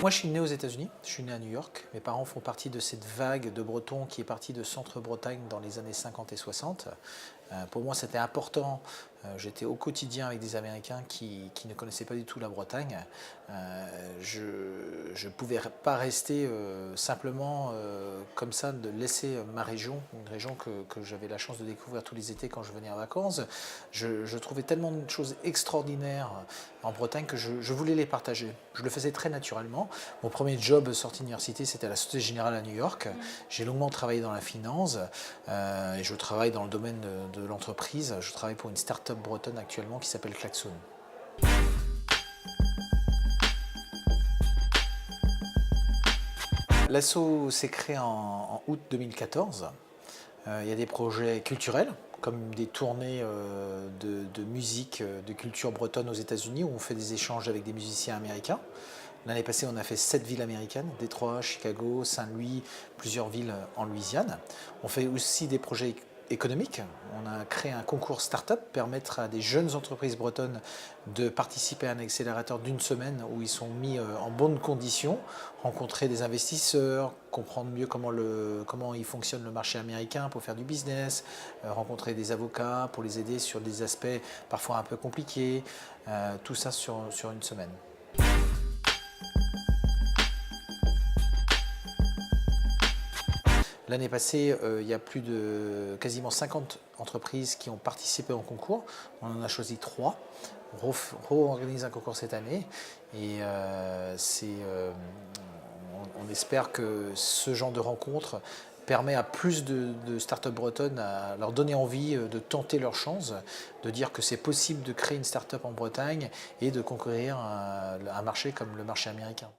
Moi, je suis né aux États-Unis, je suis né à New York. Mes parents font partie de cette vague de Bretons qui est partie de Centre-Bretagne dans les années 50 et 60. Pour moi, c'était important. J'étais au quotidien avec des Américains qui ne connaissaient pas du tout la Bretagne. Je ne pouvais pas rester simplement comme ça, de laisser ma région, une région que j'avais la chance de découvrir tous les étés quand je venais en vacances. Je trouvais tellement de choses extraordinaires en Bretagne que je voulais les partager. Je le faisais très naturellement. Mon premier job sorti d'université, c'était à la Société Générale à New York. J'ai longuement travaillé dans la finance et je travaille dans le domaine de l'entreprise. Je travaille pour une start-up bretonne actuellement qui s'appelle Klaxoon. L'asso s'est créé en août 2014. Il y a des projets culturels, comme des tournées de musique, de culture bretonne aux États-Unis, où on fait des échanges avec des musiciens américains. L'année passée, on a fait 7 villes américaines, Détroit, Chicago, Saint-Louis, plusieurs villes en Louisiane. On fait aussi des projets économiques. On a créé un concours start-up, permettre à des jeunes entreprises bretonnes de participer à un accélérateur d'une semaine où ils sont mis en bonnes conditions, rencontrer des investisseurs, comprendre mieux comment il fonctionne le marché américain pour faire du business, rencontrer des avocats pour les aider sur des aspects parfois un peu compliqués, tout ça sur une semaine. L'année passée, il y a plus de quasiment 50 entreprises qui ont participé au concours. On en a choisi 3. On organise un concours cette année et on espère que ce genre de rencontre permet à plus de startups bretonnes à leur donner envie de tenter leur chance, de dire que c'est possible de créer une startup en Bretagne et de conquérir un marché comme le marché américain.